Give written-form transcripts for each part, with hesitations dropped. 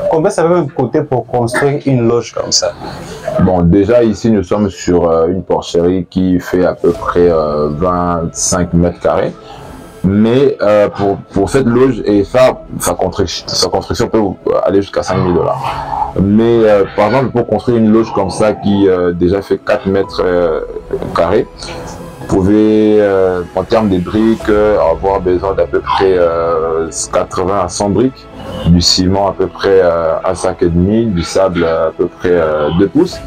Combien ça va me coûter pour construire une loge comme ça? Bon, déjà ici, nous sommes sur une porcherie qui fait à peu près 25 mètres carrés. Mais pour cette loge et sa construction peut aller jusqu'à 5 000 $. Mais par exemple, pour construire une loge comme ça qui déjà fait 4 mètres carrés, vous pouvez, en termes de briques, avoir besoin d'à peu près 80 à 100 briques, du ciment à peu près un sac et demi, du sable à peu près 2 pouces.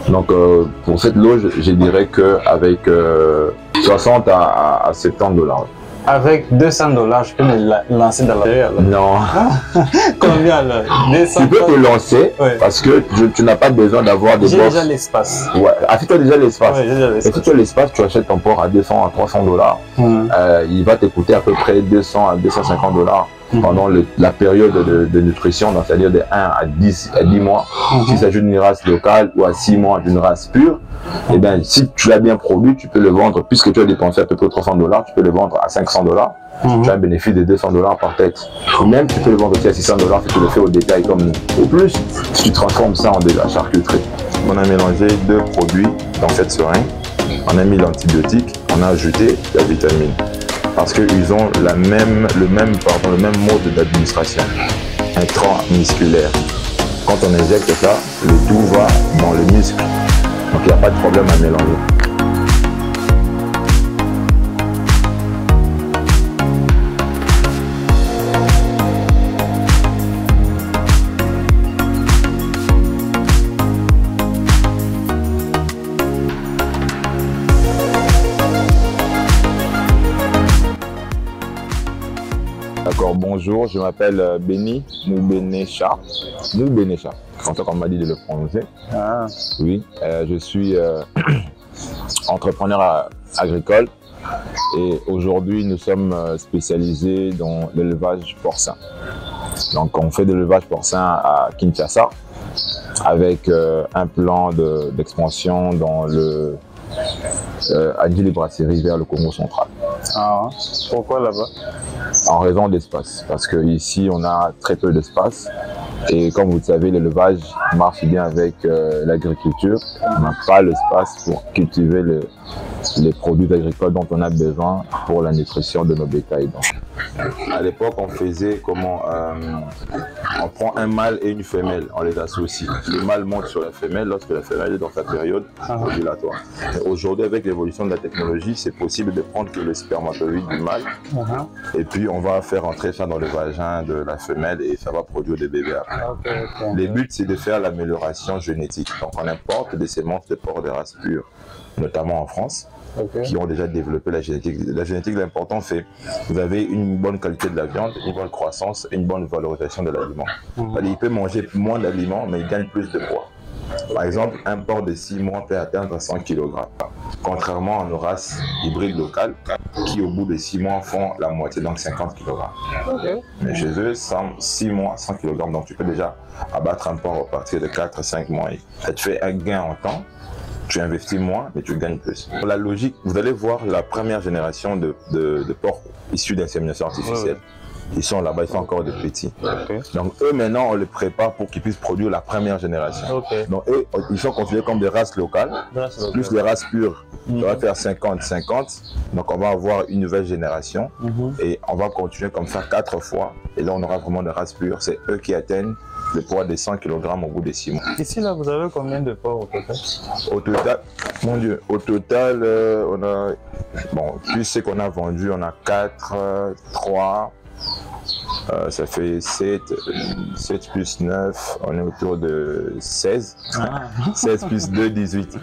Donc pour cette loge, je dirais qu'avec 60 à 70 $. Avec 200 $, je peux me lancer dans la... Non. Combien là? 200 Tu peux te lancer ouais. Parce que tu n'as pas besoin d'avoir des J'ai box. déjà l'espace. Ouais. Ah, si tu as déjà l'espace. Ouais, et si tu as l'espace, tu achètes ton port à 200 à 300 $. Il va te coûter à peu près 200 à 250 $ pendant la période de nutrition, c'est-à-dire de 1 à 10 mois. Si ça s'agit d'une race locale ou à 6 mois d'une race pure, et bien si tu l'as bien produit, tu peux le vendre, puisque tu as dépensé à peu près 300 $, tu peux le vendre à 500 $. Tu as un bénéfice de 200 $ par tête. Ou même tu peux le vendre aussi à 600 $ si tu le fais au détail comme nous. Au plus, si tu transformes ça en de la charcuterie. On a mélangé 2 produits dans cette seringue. On a mis l'antibiotique, on a ajouté la vitamine. Parce qu'ils ont le même mode d'administration, intramusculaire. Quand on injecte ça, le tout va dans le muscle. Donc il n'y a pas de problème à mélanger. D'accord, bonjour, je m'appelle Béni Moubenecha. Moubenecha, comme ça qu'on m'a dit de le prononcer. Ah. Oui, je suis entrepreneur agricole et aujourd'hui nous sommes spécialisés dans l'élevage porcin. Donc on fait de l'élevage porcin à Kinshasa avec un plan d'expansion dans le à Djilly-Brasserie vers le Congo central. Ah, pourquoi là-bas? En raison d'espace, parce qu'ici on a très peu d'espace et comme vous le savez, l'élevage marche bien avec l'agriculture. On n'a pas l'espace pour cultiver les produits agricoles dont on a besoin pour la nutrition de nos bétails. Donc, à l'époque, on faisait comment on prend un mâle et une femelle, on les associe. Le mâle monte sur la femelle lorsque la femelle est dans sa période ovulatoire. Aujourd'hui, avec l'évolution de la technologie, c'est possible de prendre que le spermatozoïde du mâle et puis on va faire entrer ça dans le vagin de la femelle et ça va produire des bébés après. Le but, c'est de faire l'amélioration génétique. Donc, on importe des semences de porcs de race pure, notamment en France, qui ont déjà développé la génétique. La génétique, l'important, c'est que vous avez une bonne qualité de la viande, une bonne croissance et une bonne valorisation de l'aliment. Il peut manger moins d'aliments, mais il gagne plus de poids. Par exemple, un porc de 6 mois peut atteindre 100 kg, contrairement à nos races hybrides locales qui, au bout de 6 mois, font la moitié, donc 50 kg. Mais chez eux, 6 mois, 100 kg, donc tu peux déjà abattre un porc à partir de 4-5 mois. Ça te fait un gain en temps. Tu investis moins, mais tu gagnes plus. Pour la logique, vous allez voir la première génération de porcs issus d'insémination artificielle. Ils sont là-bas, ils sont encore des petits. Donc eux, maintenant, on les prépare pour qu'ils puissent produire la première génération. Donc eux, ils sont considérés comme des races locales, plus les races pures. Ça va faire 50-50. Donc on va avoir une nouvelle génération et on va continuer comme ça 4 fois. Et là, on aura vraiment des races pures. C'est eux qui atteignent le poids de 100 kg au bout de 6 mois. Ici, là, vous avez combien de porcs au total? Au total, mon Dieu, au total, on a, bon, plus ce qu'on a vendu, on a 4, 3, ça fait 7 plus 9, on est autour de 16. 16 plus 2, 18.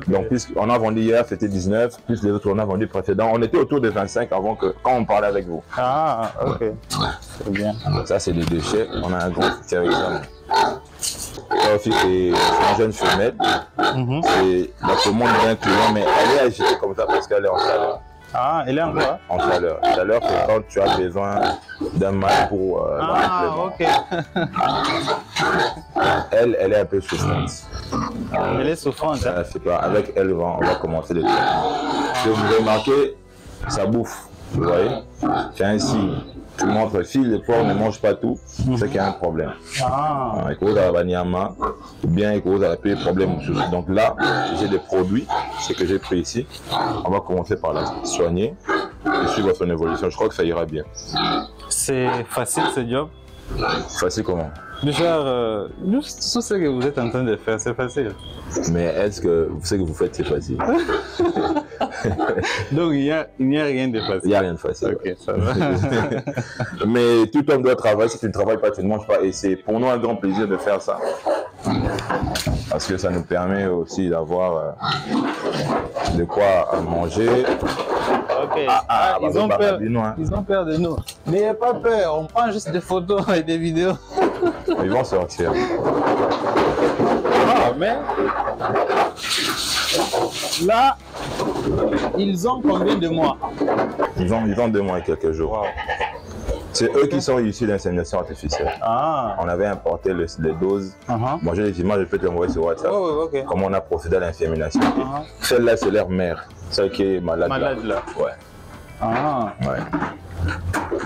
Donc, on a vendu hier, c'était 19, plus les autres, on a vendu précédents. On était autour de 25 avant que, quand on parlait avec vous. Ah, ok. C'est bien. Ça, c'est des déchets. On a un gros territoire. Ça aussi, c'est une jeune femelle. C'est la commande bien client, mais elle est agitée comme ça parce qu'elle est en chaleur. Ah, elle est en quoi? En chaleur. Chaleur, c'est quand tu as besoin d'un mâle pour ah, ok. Elle est un peu souffrante. Elle est souffrante, hein? C'est pas, avec elle, on va commencer le traitement. Si vous remarquez, ça bouffe. vous voyez, c'est un signe. Tu montres, si le porc ne mange pas tout, c'est qu'il y a un problème. Il cause à la banyama, ou bien il cause à la paix problème. Donc là, j'ai des produits, ce que j'ai pris ici. On va commencer par la soigner et suivre son évolution. Je crois que ça ira bien. C'est facile ce job? Facile comment? Genre, tout ce que vous êtes en train de faire, c'est facile. Mais est-ce que ce que vous faites, c'est facile? Donc il n'y a rien de facile. Il n'y a rien de facile. Ok, ça va. Mais tout homme doit travailler. Si tu ne travailles pas, tu ne manges pas. Et c'est pour nous un grand plaisir de faire ça. Parce que ça nous permet aussi d'avoir de quoi manger. Ok. Ils ont peur de nous. N'ayez pas peur, on prend juste des photos et des vidéos. Ils vont sortir. Ah, mais là, ils ont combien de mois? Ils ont 2 mois et quelques jours. Wow. C'est eux qui sont issus d'insémination artificielle. Ah. On avait importé les doses. Bon, j'ai les images, je peux te l'envoyer sur WhatsApp. Okay. Comment on a procédé à l'insémination. Celle-là, c'est leur mère. Celle qui est malade. Malade là. Ouais. Ah. Ouais.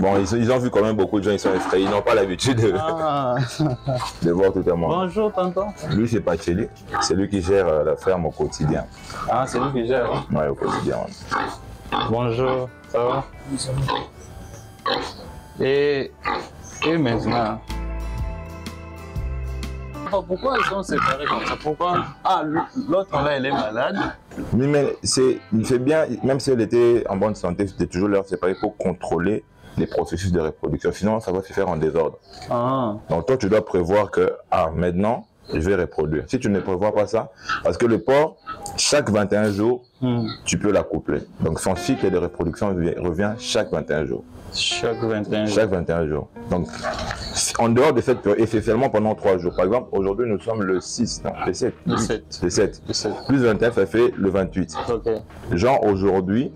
Bon, ils ont vu quand même beaucoup de gens, ils sont effrayés. Ils n'ont pas l'habitude de voir tout un monde. Bonjour, tonton. Lui, c'est Pacheli. C'est lui qui gère la ferme au quotidien. Ah, c'est lui qui gère? Ouais, au quotidien. Ouais. Bonjour, ça va? Et maintenant? Pourquoi ils sont séparés comme ça? Pourquoi? Ah, l'autre là, elle est malade. Oui, mais il fait bien, même si elle était en bonne santé, c'était toujours leur séparer pour contrôler les processus de reproduction. Sinon, ça va se faire en désordre. Ah. Donc, toi, tu dois prévoir que, maintenant, je vais reproduire. Si tu ne prévois pas ça, parce que le porc, chaque 21 jours, tu peux l'accoupler. Donc, son cycle de reproduction revient chaque 21 jours. Chaque 21 jours. Chaque 21 jours. Donc, en dehors de cette période, et c'est seulement pendant 3 jours. Par exemple, aujourd'hui, nous sommes le 6, non, le 7. Le 7. Le 7. Plus 21, ça fait le 28. Ok. Genre, aujourd'hui,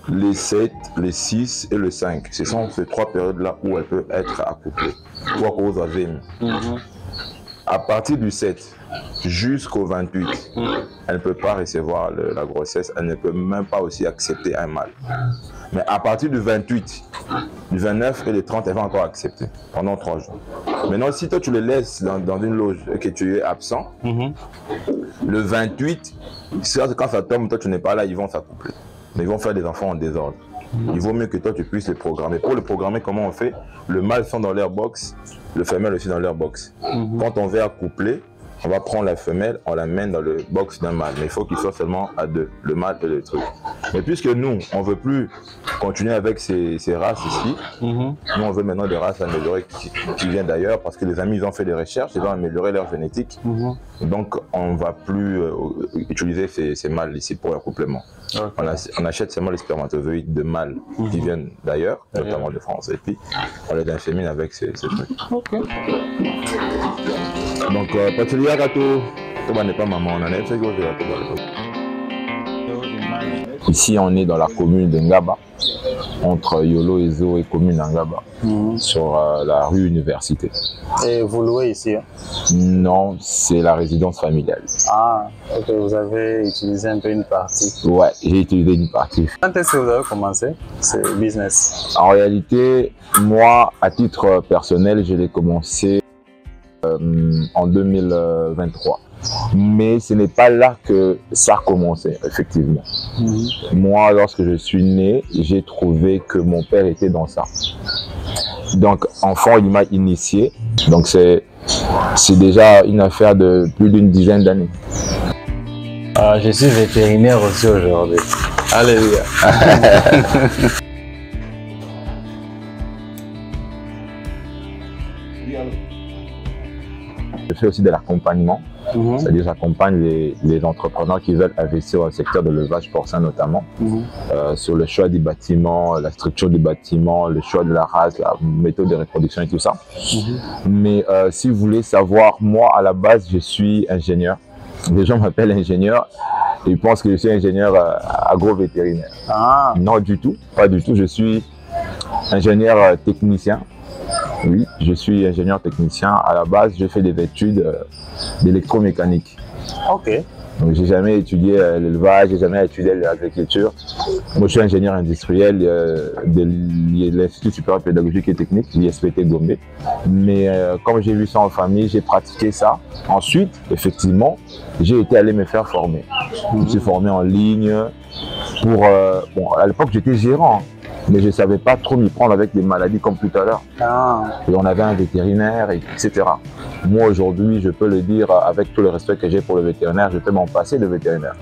les 7, les 6 et le 5, ce sont ces 3 périodes-là où elle peut être accouplée. Ou à cause de VIM. À partir du 7 jusqu'au 28, elle ne peut pas recevoir la grossesse, elle ne peut même pas aussi accepter un mâle. Mais à partir du 28, du 29 et du 30, elle va encore accepter pendant 3 jours. Maintenant, si toi tu les laisses dans une loge et que tu es absent, le 28, quand ça tombe, toi tu n'es pas là, ils vont s'accoupler. Mais ils vont faire des enfants en désordre. Il vaut mieux que toi tu puisses les programmer. Pour le programmer, comment on fait? Le mâle sont dans leur box, le femelle aussi dans leur box. Quand on veut accoupler, on va prendre la femelle, on la mène dans le box d'un mâle. Mais il faut qu'il soit seulement à 2, le mâle et le truc. Mais puisque nous, on ne veut plus continuer avec ces races ici, nous on veut maintenant des races améliorées qui viennent d'ailleurs, parce que les amis ils ont fait des recherches, ils ont amélioré leur génétique. Donc on ne va plus utiliser ces mâles ici pour l'accouplement. On achète seulement les spermatozoïdes de mâles qui viennent d'ailleurs, notamment de France, et puis on les insémine avec ces trucs. Donc, Patelia Gato, toi n'est pas maman, on en a fait gros. Ici, on est dans la commune de Ngaba, entre Yolo et Zo et commune d'Ngaba, sur la rue Université. Et vous louez ici? Non, c'est la résidence familiale. Ah, ok, vous avez utilisé un peu une partie. Ouais, j'ai utilisé une partie. Quand est-ce que vous avez commencé ce business? En réalité, moi, à titre personnel, je l'ai commencé en 2023. Mais ce n'est pas là que ça a commencé, effectivement. Moi, lorsque je suis né, j'ai trouvé que mon père était dans ça. Donc, enfant, il m'a initié. Donc, c'est déjà une affaire de plus d'une dizaine d'années. Je suis vétérinaire aussi aujourd'hui. Alléluia. Je fais aussi de l'accompagnement, c'est-à-dire j'accompagne les entrepreneurs qui veulent investir dans le secteur de l'élevage porcin notamment, sur le choix du bâtiment, la structure du bâtiment, le choix de la race, la méthode de reproduction et tout ça. Mais si vous voulez savoir, moi à la base je suis ingénieur. Les gens m'appellent ingénieur et ils pensent que je suis ingénieur agro-vétérinaire. Non du tout, pas du tout, je suis ingénieur technicien. Oui, je suis ingénieur technicien. À la base, j'ai fait des études d'électromécanique. Ok. Donc, j'ai jamais étudié l'élevage, j'ai jamais étudié l'agriculture. Moi, je suis ingénieur industriel de l'Institut supérieur pédagogique et technique, l'ISPT Gombe. Mais comme j'ai vu ça en famille, j'ai pratiqué ça. Ensuite, effectivement, j'ai été allé me faire former. Je me suis formé en ligne pour... bon, à l'époque, j'étais gérant, mais je ne savais pas trop m'y prendre avec des maladies comme tout à l'heure. Et on avait un vétérinaire, etc. Moi, aujourd'hui, je peux le dire avec tout le respect que j'ai pour le vétérinaire, je peux m'en passer de vétérinaire.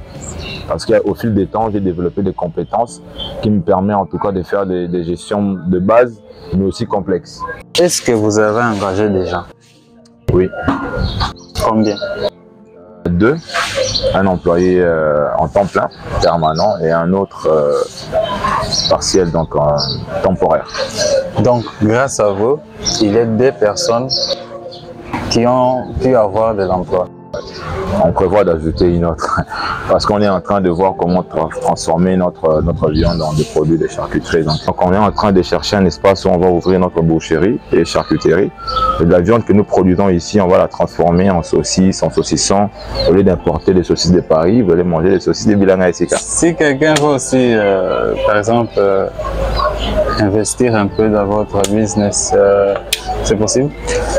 Parce qu'au fil des temps, j'ai développé des compétences qui me permettent en tout cas de faire des gestions de base, mais aussi complexes. Est-ce que vous avez engagé des gens? Oui. Combien? 2. Un employé en temps plein, permanent, et un autre partiel, donc temporaire. Donc, grâce à vous, il y a 2 personnes qui ont pu avoir de l'emploi. On prévoit d'ajouter une autre, parce qu'on est en train de voir comment transformer notre viande dans des produits de charcuterie. Donc on est en train de chercher un espace où on va ouvrir notre boucherie et charcuterie. Et de la viande que nous produisons ici, on va la transformer en saucisses, en saucissons. Au lieu d'importer des saucisses de Paris, vous allez manger des saucisses de Bilanga et Sika. Si quelqu'un veut aussi, par exemple, investir un peu dans votre business, c'est possible?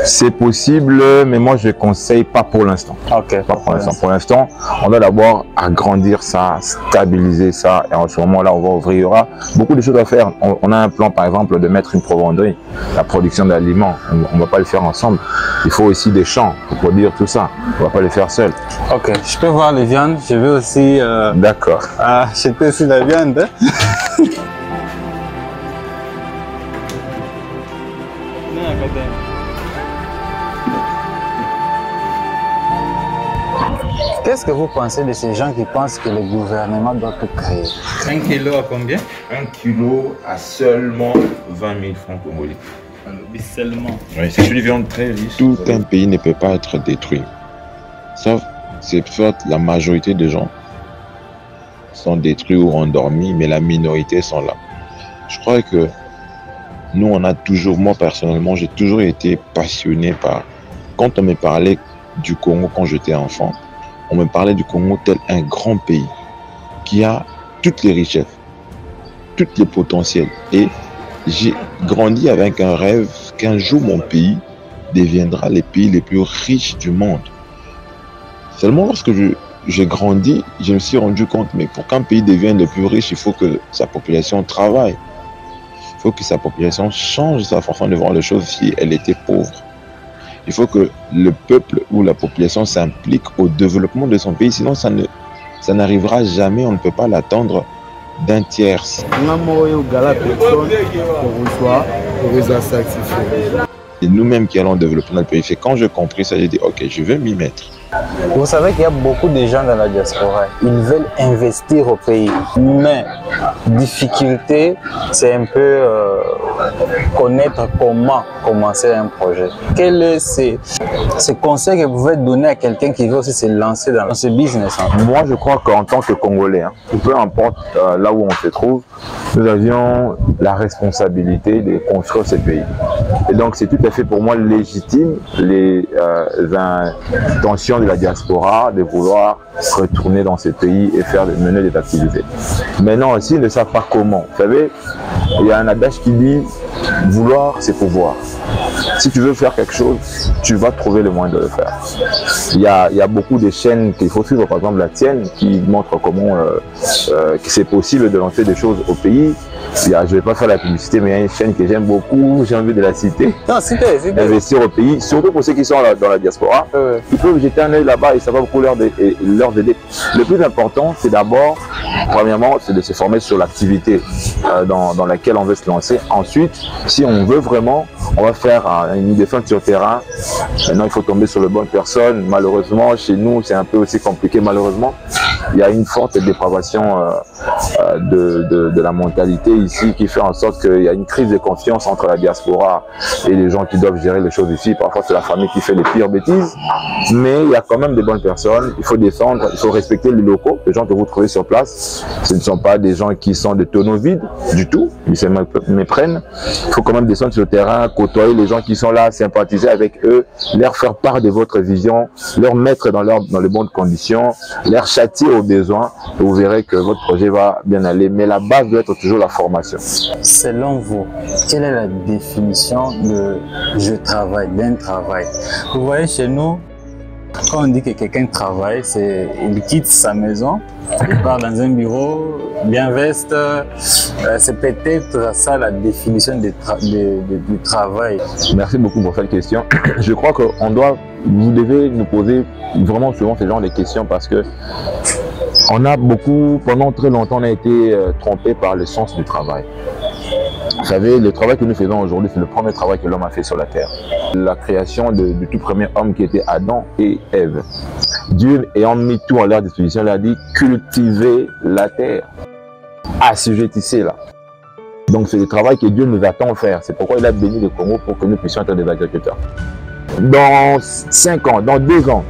C'est possible, mais moi je ne conseille pas pour l'instant. Ok. Pas pour l'instant. Pour l'instant, on doit d'abord agrandir ça, stabiliser ça, et en ce moment-là, on va ouvrir. Il y aura beaucoup de choses à faire. On a un plan, par exemple, de mettre une provenderie, la production d'aliments. On ne va pas le faire ensemble. Il faut aussi des champs pour produire tout ça. On ne va pas le faire seul. Ok, je peux voir les viandes. Je veux aussi. D'accord. Acheter aussi la viande. Qu'est-ce que vous pensez de ces gens qui pensent que le gouvernement doit tout créer? 1 kilo à combien? 1 kilo à seulement 20 000 francs congolais. Seulement. Oui, c'est une viande très riche. Tout un pays ne peut pas être détruit. Sauf, c'est fait, la majorité des gens sont détruits ou endormis, mais la minorité sont là. Je crois que nous, on a toujours, moi personnellement, j'ai toujours été passionné par... Quand on me parlait du Congo quand j'étais enfant, on me parlait du Congo tel un grand pays qui a toutes les richesses, tous les potentiels. Et j'ai grandi avec un rêve qu'un jour mon pays deviendra les pays les plus riches du monde. Seulement lorsque j'ai grandi, je me suis rendu compte, mais pour qu'un pays devienne le plus riche, il faut que sa population travaille. Il faut que sa population change sa façon de voir les choses si elle était pauvre. Il faut que le peuple ou la population s'implique au développement de son pays, sinon ça n'arrivera jamais, on ne peut pas l'attendre d'un tiers. C'est nous-mêmes qui allons développer notre pays. Et quand j'ai compris ça, j'ai dit ok, je vais m'y mettre. Vous savez qu'il y a beaucoup de gens dans la diaspora, ils veulent investir au pays, mais difficulté, c'est un peu connaître comment commencer un projet. Quel est ce conseil que vous pouvez donner à quelqu'un qui veut aussi se lancer dans ce business? Moi, je crois qu'en tant que Congolais, peu importe là où on se trouve, nous avions la responsabilité de construire ce pays. Et donc, c'est tout à fait pour moi légitime les intentions de la diaspora de vouloir retourner dans ce pays et mener des activités. Maintenant aussi, ils ne savent pas comment. Vous savez, il y a un adage qui dit « vouloir, c'est pouvoir ». Si tu veux faire quelque chose, tu vas trouver le moyen de le faire. Il y a beaucoup de chaînes qu'il faut suivre, par exemple la tienne, qui montre comment c'est possible de lancer des choses au pays. Je ne vais pas faire la publicité, mais il y a une chaîne que j'aime beaucoup, j'ai envie de la citer. Non, citez. Investir au pays, surtout pour ceux qui sont dans la diaspora. Ils peuvent jeter un œil là-bas et ça va beaucoup leur aider. Le plus important, c'est d'abord, premièrement, c'est de se former sur l'activité dans laquelle on veut se lancer. Ensuite, si on veut vraiment, on va faire une descente sur terrain. Maintenant, il faut tomber sur les bonnes personnes. Malheureusement, chez nous, c'est un peu aussi compliqué. Malheureusement, il y a une forte dépravation de la mentalité ici qui fait en sorte qu'il y a une crise de confiance entre la diaspora et les gens qui doivent gérer les choses ici. Parfois, c'est la famille qui fait les pires bêtises, mais il y a quand même des bonnes personnes. Il faut descendre, il faut respecter les locaux, les gens que vous trouvez sur place. Ce ne sont pas des gens qui sont des tonneaux vides du tout, ils se méprennent. Il faut quand même descendre sur le terrain, côtoyer les gens qui sont là, sympathiser avec eux, leur faire part de votre vision, leur mettre dans les bonnes conditions, leur châtier au besoin, et vous verrez que votre projet va bien aller. Mais la base doit être toujours la formation. Selon vous, quelle est la définition de je travaille, d'un travail? Vous voyez, chez nous, quand on dit que quelqu'un travaille, il quitte sa maison, il part dans un bureau, bien veste. C'est peut-être ça la définition du travail. Merci beaucoup pour cette question. Je crois que vous devez nous poser vraiment souvent ce genre de questions parce que pendant très longtemps, on a été trompé par le sens du travail. Vous savez, le travail que nous faisons aujourd'hui, c'est le premier travail que l'homme a fait sur la terre. La création du tout premier homme qui était Adam et Ève. Dieu ayant mis tout à leur disposition, il a dit cultivez la terre, assujettissez-la. Donc c'est le travail que Dieu nous attend de faire. C'est pourquoi il a béni le Congo pour que nous puissions être des agriculteurs. Dans 5 ans, dans 2 ans,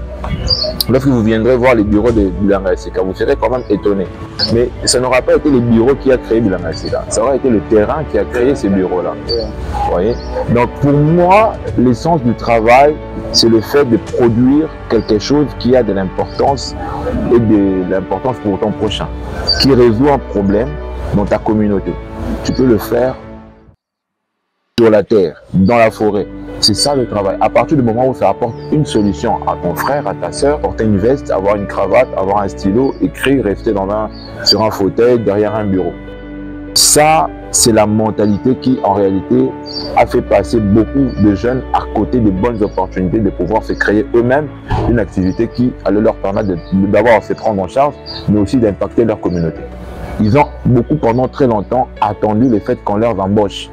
lorsque vous viendrez voir les bureaux de Bilanga SK, vous serez quand même étonné. Mais ça n'aura pas été les bureaux qui a créé Bilanga SK, ça aura été le terrain qui a créé ces bureaux-là. Vous voyez? Donc pour moi, l'essence du travail, c'est le fait de produire quelque chose qui a de l'importance et de l'importance pour ton prochain, qui résout un problème dans ta communauté. Tu peux le faire sur la terre, dans la forêt. C'est ça le travail. À partir du moment où ça apporte une solution à ton frère, à ta soeur, porter une veste, avoir une cravate, avoir un stylo, écrire, rester sur un fauteuil, derrière un bureau. Ça, c'est la mentalité qui, en réalité, a fait passer beaucoup de jeunes à côté de bonnes opportunités de pouvoir se créer eux-mêmes une activité qui allait leur permettre d'avoir à se prendre en charge, mais aussi d'impacter leur communauté. Ils ont beaucoup, pendant très longtemps, attendu le fait qu'on leur embauche.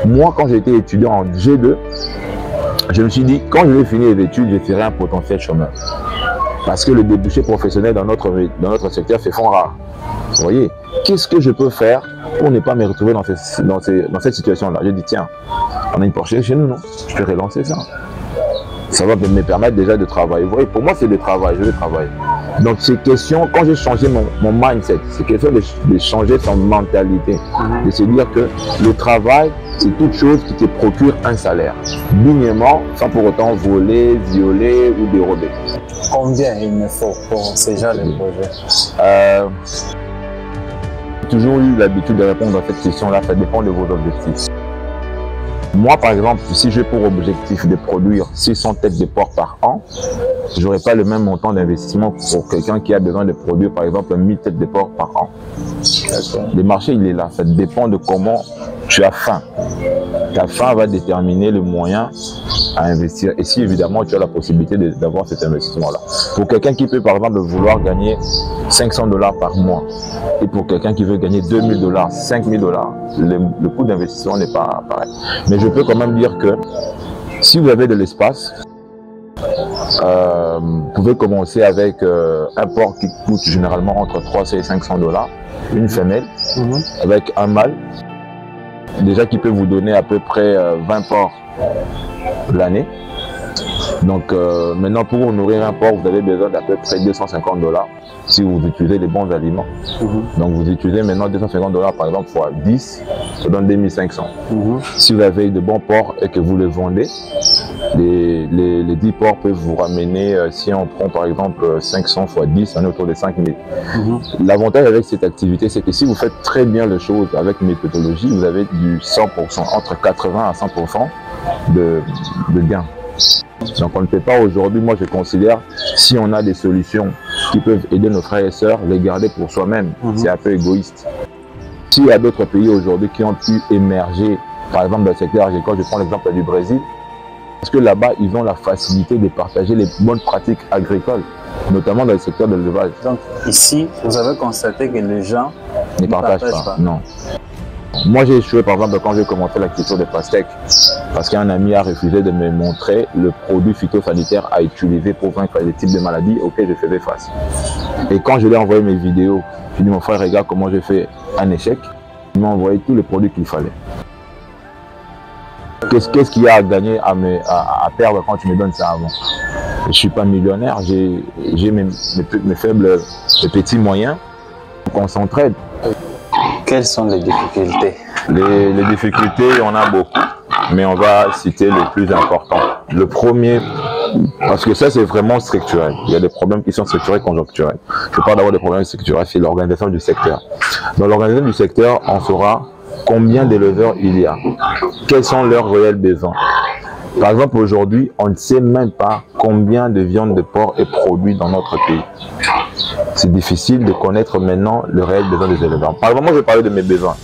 Moi, quand j'étais étudiant en G2, je me suis dit, quand je vais finir les études, je serai un potentiel chômeur. Parce que le débouché professionnel dans notre secteur se font rare. Vous voyez, qu'est-ce que je peux faire pour ne pas me retrouver dans cette situation-là? Je dis, tiens, on a une Porsche chez nous, non? Je peux relancer ça. Ça va me permettre déjà de travailler. Vous voyez, pour moi, c'est le travail, je vais travailler. Donc, c'est question, quand j'ai changé mon mindset, c'est question de changer son mentalité, de se dire que le travail, c'est toute chose qui te procure un salaire, dignement, sans pour autant voler, violer ou dérober. Combien il me faut pour ce genre de projet? J'ai toujours eu l'habitude de répondre à cette question-là, ça dépend de vos objectifs. Moi, par exemple, si j'ai pour objectif de produire 600 têtes de porc par an, je n'aurai pas le même montant d'investissement pour quelqu'un qui a besoin de produire, par exemple, 1000 têtes de porc par an. Le marché, il est là. Ça dépend de comment tu as faim. Ta faim va déterminer le moyen à investir. Et si, évidemment, tu as la possibilité d'avoir cet investissement-là. Pour quelqu'un qui peut, par exemple, vouloir gagner 500 $ par mois, et pour quelqu'un qui veut gagner 2000 $, 5000 $, le coût d'investissement n'est pas pareil. Mais je peux quand même dire que si vous avez de l'espace, vous pouvez commencer avec un porc qui coûte généralement entre 300 et 500 $, une femelle, avec un mâle, déjà qui peut vous donner à peu près 20 porcs l'année. Donc maintenant, pour nourrir un porc, vous avez besoin d'à peu près 250 $ si vous utilisez les bons aliments. Donc vous utilisez maintenant 250 $ par exemple fois 10, ça donne 2500. Si vous avez de bons porcs et que vous les vendez, les 10 porcs peuvent vous ramener, si on prend par exemple 500 fois 10, on est autour de 5000. L'avantage avec cette activité, c'est que si vous faites très bien les choses avec méthodologie, vous avez du 100%, entre 80 à 100% de gains. Donc on ne peut pas aujourd'hui, moi je considère, si on a des solutions qui peuvent aider nos frères et sœurs, les garder pour soi-même. C'est un peu égoïste. S'il y a d'autres pays aujourd'hui qui ont pu émerger, par exemple dans le secteur agricole, je prends l'exemple du Brésil, parce que là-bas, ils ont la facilité de partager les bonnes pratiques agricoles, notamment dans le secteur de l'élevage. Donc ici, vous avez constaté que les gens ne partagent pas. Non. Moi, j'ai échoué, par exemple, quand j'ai commencé la culture des pastèques, parce qu'un ami a refusé de me montrer le produit phytosanitaire à utiliser pour vaincre les types de maladies auxquels je faisais face. Et quand je lui ai envoyé mes vidéos, je lui ai dit, mon frère, regarde comment j'ai fait un échec. Il m'a envoyé tous les produits qu'il fallait. Qu'est-ce qu'il y a à gagner, à perdre quand tu me donnes ça avant? Je ne suis pas millionnaire, j'ai mes faibles, mes petits moyens. Donc on s'entraide. Quelles sont les difficultés? Les difficultés, on a beaucoup, mais on va citer les plus importants. Le premier, parce que ça c'est vraiment structurel. Il y a des problèmes qui sont structurels et conjoncturels. Je parle d'abord des problèmes structurels, c'est l'organisation du secteur. Dans l'organisation du secteur, on saura combien d'éleveurs il y a, quels sont leurs réels besoins. Par exemple, aujourd'hui, on ne sait même pas combien de viande de porc est produite dans notre pays. C'est difficile de connaître maintenant le réel besoin des éleveurs. Par exemple, moi, je vais parler de mes besoins.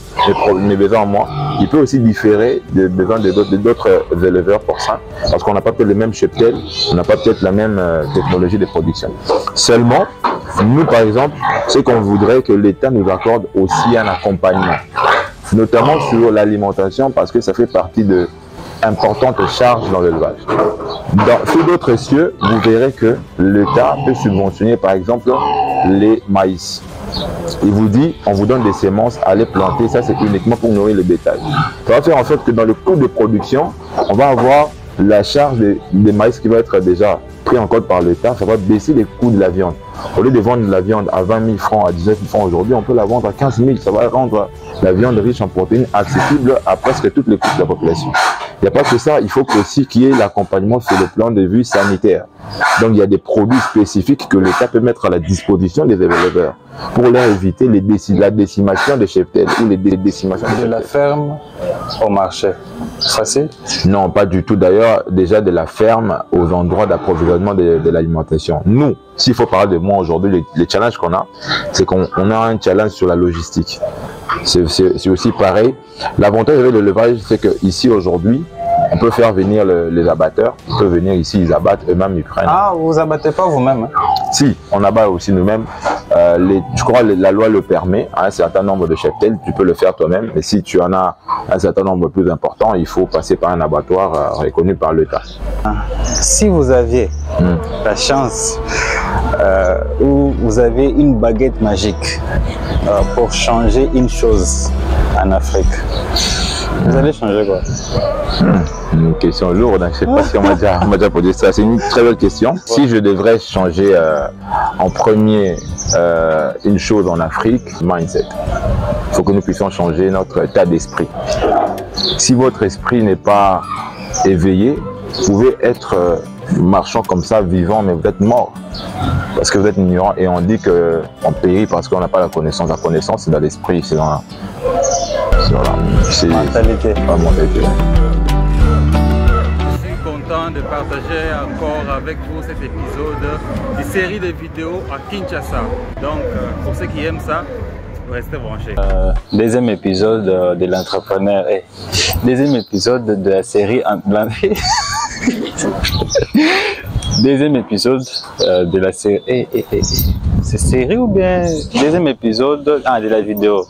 Mes besoins en moi, il peut aussi différer des besoins d'autres éleveurs porcins, parce qu'on n'a pas peut-être le même cheptel, on n'a pas peut-être la même technologie de production. Seulement, nous, par exemple, c'est qu'on voudrait que l'État nous accorde aussi un accompagnement, notamment sur l'alimentation, parce que ça fait partie de importantes charges dans l'élevage. Sur d'autres cieux, vous verrez que l'État peut subventionner par exemple les maïs. Il vous dit, on vous donne des semences, allez planter, ça c'est uniquement pour nourrir le bétail. Ça va faire en sorte que dans le coût de production, on va avoir la charge des maïs qui va être déjà pris en compte par l'État, ça va baisser les coûts de la viande. Au lieu de vendre la viande à 20 000 francs, à 19 000 francs aujourd'hui, on peut la vendre à 15 000. Ça va rendre la viande riche en protéines accessible à presque toutes les couches de la population. Il n'y a pas que ça, il faut aussi qu'il y ait l'accompagnement sur le plan de vue sanitaire. Donc il y a des produits spécifiques que l'État peut mettre à la disposition des éleveurs pour leur éviter la décimation des cheptels ou les décimations de la ferme au marché. Facile? Non, pas du tout. D'ailleurs, déjà de la ferme aux endroits d'approvisionnement de l'alimentation. Nous, s'il faut parler de moi aujourd'hui, les challenges qu'on a, c'est qu'on a un challenge sur la logistique. C'est aussi pareil. L'avantage avec l'élevage, c'est qu'ici aujourd'hui, on peut faire venir les abatteurs, on peut venir ici, ils abattent eux-mêmes, ils prennent. Ah, vous abattez pas vous-même, hein? Si, on abat aussi nous-mêmes. Je crois que la loi le permet, à un certain nombre de cheptels, tu peux le faire toi-même, mais si tu en as un certain nombre plus important, il faut passer par un abattoir reconnu par l'État. Si vous aviez la chance où vous avez une baguette magique pour changer une chose en Afrique, vous allez changer quoi? Une question lourde, je ne sais pas si on m'a déjà posé ça. C'est une très belle question. Si je devrais changer en premier une chose en Afrique, mindset. Il faut que nous puissions changer notre état d'esprit. Si votre esprit n'est pas éveillé, vous pouvez être marchand comme ça, vivant, mais vous êtes mort. Parce que vous êtes ignorant et on dit qu'on périt parce qu'on n'a pas la connaissance. La connaissance, c'est dans l'esprit, c'est dans la mentalité. Mentalité. Je suis content de partager encore avec vous cet épisode de série de vidéos à Kinshasa. Donc, pour ceux qui aiment ça, restez branchés. Deuxième épisode de l'entrepreneur. Deuxième épisode de la série. Deuxième épisode de la série. C'est série ou bien deuxième épisode de la vidéo?